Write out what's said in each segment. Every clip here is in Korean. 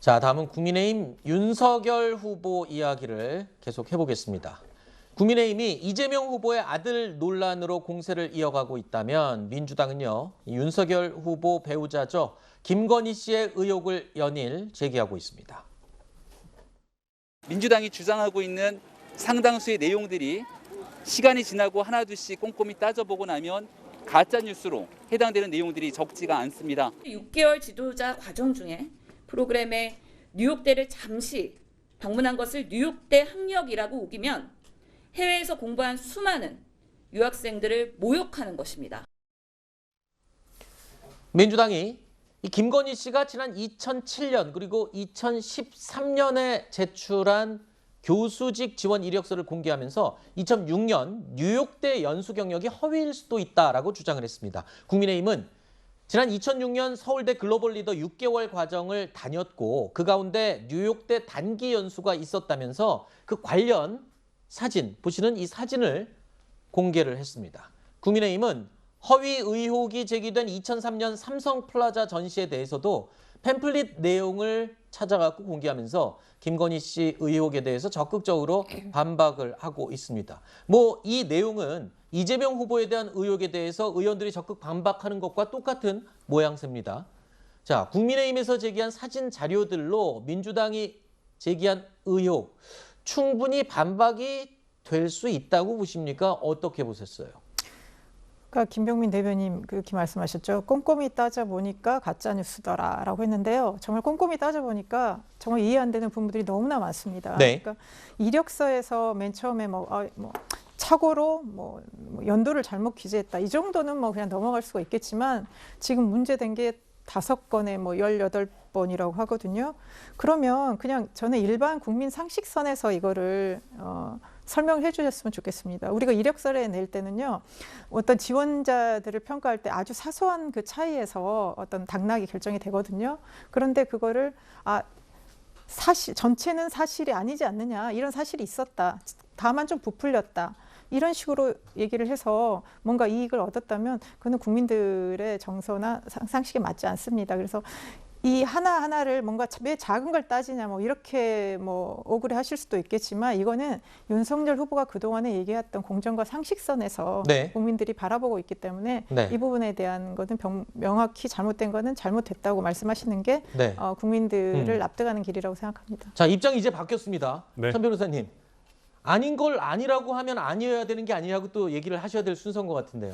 자, 다음은 국민의힘 윤석열 후보 이야기를 계속 해보겠습니다. 국민의힘이 이재명 후보의 아들 논란으로 공세를 이어가고 있다면 민주당은요, 윤석열 후보 배우자죠, 김건희 씨의 의혹을 연일 제기하고 있습니다. 민주당이 주장하고 있는 상당수의 내용들이 시간이 지나고 하나둘씩 꼼꼼히 따져보고 나면 가짜뉴스로 해당되는 내용들이 적지가 않습니다. 6개월 지도자 과정 중에 프로그램에 뉴욕대를 잠시 방문한 것을 뉴욕대 학력이라고 우기면 해외에서 공부한 수많은 유학생들을 모욕하는 것입니다. 민주당이 이 김건희 씨가 지난 2007년 그리고 2013년에 제출한 교수직 지원 이력서를 공개하면서 2006년 뉴욕대 연수 경력이 허위일 수도 있다라고 주장을 했습니다. 국민의힘은 지난 2006년 서울대 글로벌 리더 6개월 과정을 다녔고 그 가운데 뉴욕대 단기 연수가 있었다면서 그 관련 사진, 보시는 이 사진을 공개를 했습니다. 국민의힘은 허위 의혹이 제기된 2003년 삼성플라자 전시에 대해서도 팸플릿 내용을 찾아갖고 공개하면서 김건희 씨 의혹에 대해서 적극적으로 반박을 하고 있습니다. 이 내용은 이재명 후보에 대한 의혹에 대해서 의원들이 적극 반박하는 것과 똑같은 모양새입니다. 자, 국민의힘에서 제기한 사진 자료들로 민주당이 제기한 의혹, 충분히 반박이 될 수 있다고 보십니까? 어떻게 보셨어요? 그러니까 김병민 대변인 그렇게 말씀하셨죠. 꼼꼼히 따져보니까 가짜뉴스더라라고 했는데요. 정말 꼼꼼히 따져보니까 정말 이해 안 되는 부분들이 너무나 많습니다. 네. 그러니까 이력서에서 맨 처음에 착오로 연도를 잘못 기재했다. 이 정도는 그냥 넘어갈 수가 있겠지만 지금 문제된 게 5건에 18번이라고 하거든요. 그러면 그냥 저는 일반 국민 상식선에서 이거를 설명해 주셨으면 좋겠습니다. 우리가 이력서를 낼 때는요, 어떤 지원자들을 평가할 때 아주 사소한 그 차이에서 어떤 당락이 결정이 되거든요. 그런데 그거를 전체는 사실이 아니지 않느냐, 이런 사실이 있었다, 다만 좀 부풀렸다, 이런 식으로 얘기를 해서 뭔가 이익을 얻었다면 그는 국민들의 정서나 상식에 맞지 않습니다. 그래서 이 하나하나를 뭔가 왜 작은 걸 따지냐 이렇게 억울해 하실 수도 있겠지만 이거는 윤석열 후보가 그동안에 얘기했던 공정과 상식선에서 네. 국민들이 바라보고 있기 때문에 네. 이 부분에 대한 것은 명확히 잘못된 거는 잘못됐다고 말씀하시는 게 네. 국민들을 납득하는 길이라고 생각합니다. 자, 입장이 이제 바뀌었습니다. 네. 천 변호사님. 아닌 걸 아니라고 하면 아니어야 되는 게 아니라고 또 얘기를 하셔야 될 순서인 것 같은데요.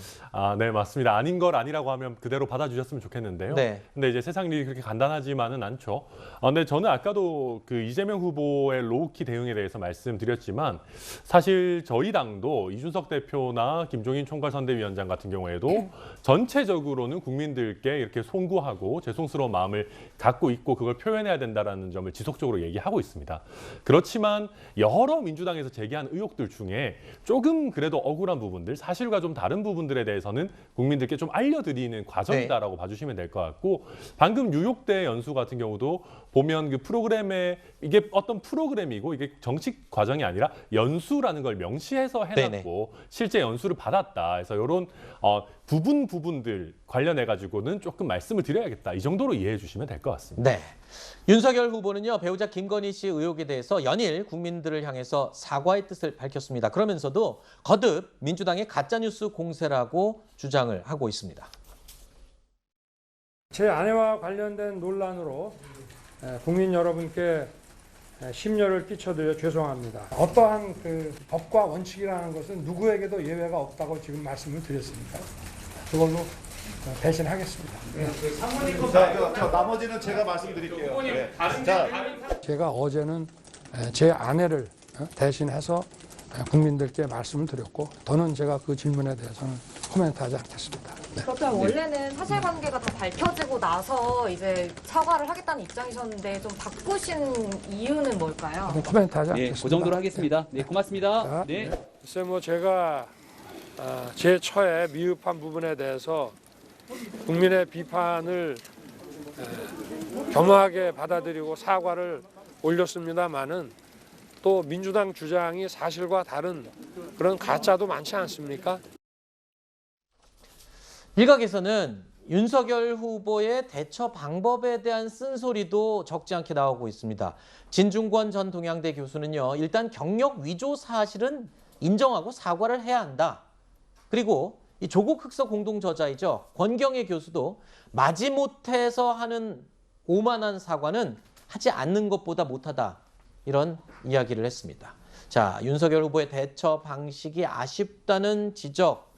네, 맞습니다. 아닌 걸 아니라고 하면 그대로 받아주셨으면 좋겠는데요. 네. 근데 이제 세상 일이 그렇게 간단하지만은 않죠. 근데 저는 아까도 그 이재명 후보의 로우키 대응에 대해서 말씀드렸지만 사실 저희 당도 이준석 대표나 김종인 총괄선대위원장 같은 경우에도 전체적으로는 국민들께 이렇게 송구하고 죄송스러운 마음을 갖고 있고 그걸 표현해야 된다라는 점을 지속적으로 얘기하고 있습니다. 그렇지만 여러 민주당에서 제기한 의혹들 중에 조금 그래도 억울한 부분들, 사실과 좀 다른 부분들에 대해서는 국민들께 좀 알려드리는 과정이다라고 봐주시면 될 것 같고, 방금 뉴욕대 연수 같은 경우도 보면 그 프로그램에 이게 어떤 프로그램이고 이게 정식 과정이 아니라 연수라는 걸 명시해서 해놨고 네네. 실제 연수를 받았다. 그래서 이런 부분들 관련해 가지고는 조금 말씀을 드려야겠다. 이 정도로 이해해 주시면 될 것 같습니다. 네. 윤석열 후보는요, 배우자 김건희 씨 의혹에 대해서 연일 국민들을 향해서 사과의 뜻을 밝혔습니다. 그러면서도 거듭 민주당의 가짜뉴스 공세라고 주장을 하고 있습니다. 제 아내와 관련된 논란으로 국민 여러분께 심려를 끼쳐드려 죄송합니다. 어떠한 그 법과 원칙이라는 것은 누구에게도 예외가 없다고 지금 말씀을 드렸습니다. 그걸로 대신하겠습니다. 나머지는 제가 말씀드릴게요. 네. 제가 어제는 제 아내를 대신해서 국민들께 말씀을 드렸고 더는 제가 그 질문에 대해서는 코멘트하지 않겠습니다. 네. 그렇다면 원래는 사실관계가 다 밝혀지고 나서 이제 사과를 하겠다는 입장이셨는데 좀 바꾸신 이유는 뭘까요? 코멘트하지 네, 않겠습니다. 그 정도로 하겠습니다. 네, 고맙습니다. 네. 글쎄 제가 제 처에 미흡한 부분에 대해서 국민의 비판을 겸허하게 받아들이고 사과를 올렸습니다마는 또 민주당 주장이 사실과 다른 그런 가짜도 많지 않습니까? 일각에서는 윤석열 후보의 대처 방법에 대한 쓴소리도 적지 않게 나오고 있습니다. 진중권 전 동양대 교수는요, 일단 경력 위조 사실은 인정하고 사과를 해야 한다. 그리고 이 조국 흑서 공동 저자이죠. 권경애 교수도 마지못해서 하는 오만한 사과는 하지 않는 것보다 못하다. 이런 이야기를 했습니다. 자, 윤석열 후보의 대처 방식이 아쉽다는 지적.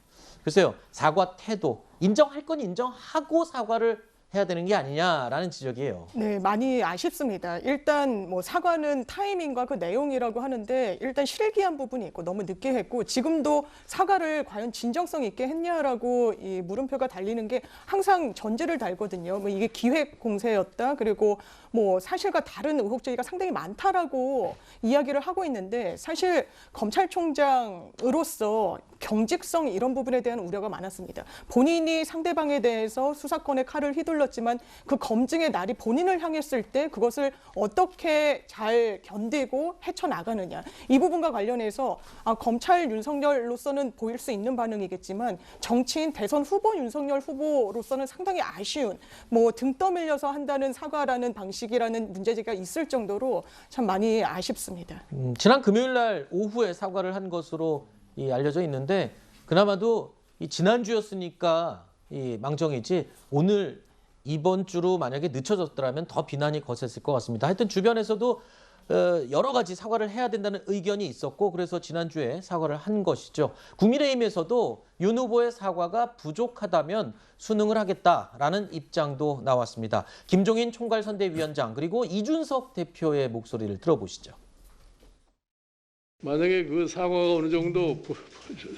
글쎄요, 사과 태도, 인정할 건 인정하고 사과를 해야 되는 게 아니냐라는 지적이에요. 네, 많이 아쉽습니다. 일단 뭐 사과는 타이밍과 그 내용이라고 하는데 일단 실기한 부분이 있고 너무 늦게 했고 지금도 사과를 과연 진정성 있게 했냐라고 이 물음표가 달리는 게 항상 전제를 달거든요. 뭐 이게 기획 공세였다. 그리고 뭐 사실과 다른 의혹 제기가 상당히 많다라고 이야기를 하고 있는데 사실 검찰총장으로서 경직성 이런 부분에 대한 우려가 많았습니다. 본인이 상대방에 대해서 수사권의 칼을 휘둘렀지만 그 검증의 날이 본인을 향했을 때 그것을 어떻게 잘 견디고 헤쳐나가느냐. 이 부분과 관련해서 검찰 윤석열로서는 보일 수 있는 반응이겠지만 정치인 대선 후보 윤석열 후보로서는 상당히 아쉬운 뭐 등 떠밀려서 한다는 사과라는 방식이라는 문제제기가 있을 정도로 참 많이 아쉽습니다. 지난 금요일 날 오후에 사과를 한 것으로 알려져 있는데 그나마도 지난주였으니까 망정이지 오늘 이번 주로 만약에 늦춰졌더라면 더 비난이 거셌을 것 같습니다. 하여튼 주변에서도 여러 가지 사과를 해야 된다는 의견이 있었고 그래서 지난주에 사과를 한 것이죠. 국민의힘에서도 윤 후보의 사과가 부족하다면 순응을 하겠다라는 입장도 나왔습니다. 김종인 총괄선대위원장 그리고 이준석 대표의 목소리를 들어보시죠. 만약에 그 사과가 어느 정도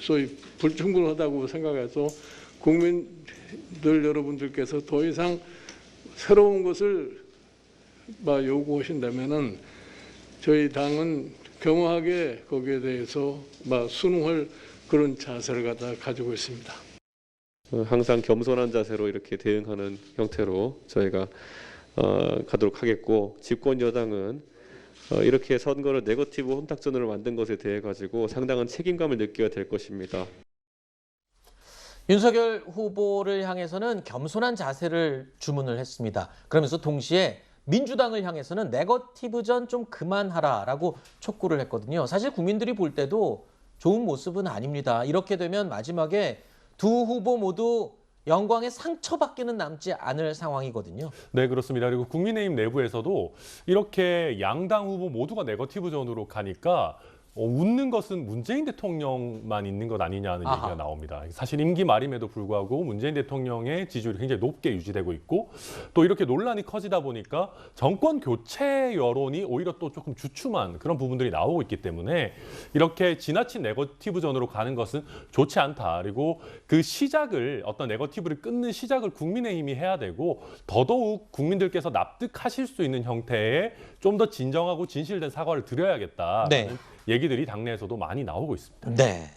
소위 불충분하다고 생각해서 국민들 여러분들께서 더 이상 새로운 것을 요구하신다면은 저희 당은 겸허하게 거기에 대해서 순응할 그런 자세를 가지고 있습니다. 항상 겸손한 자세로 이렇게 대응하는 형태로 저희가 가도록 하겠고 집권 여당은 이렇게 선거를 네거티브 혼탁전으로 만든 것에 대해 가지고 상당한 책임감을 느껴야 될 것입니다. 윤석열 후보를 향해서는 겸손한 자세를 주문을 했습니다. 그러면서 동시에 민주당을 향해서는 네거티브전 좀 그만하라라고 촉구를 했거든요. 사실 국민들이 볼 때도 좋은 모습은 아닙니다. 이렇게 되면 마지막에 두 후보 모두 영광의 상처밖에는 남지 않을 상황이거든요. 네, 그렇습니다. 그리고 국민의힘 내부에서도 이렇게 양당 후보 모두가 네거티브 전으로 가니까 웃는 것은 문재인 대통령만 있는 것 아니냐는 얘기가 나옵니다. 사실 임기 말임에도 불구하고 문재인 대통령의 지지율이 굉장히 높게 유지되고 있고 또 이렇게 논란이 커지다 보니까 정권 교체 여론이 오히려 또 조금 주춤한 그런 부분들이 나오고 있기 때문에 이렇게 지나친 네거티브 전으로 가는 것은 좋지 않다. 그리고 그 시작을 어떤 네거티브를 끊는 시작을 국민의힘이 해야 되고 더더욱 국민들께서 납득하실 수 있는 형태의 좀 더 진정하고 진실된 사과를 드려야겠다. 네. 얘기들이 당내에서도 많이 나오고 있습니다. 네.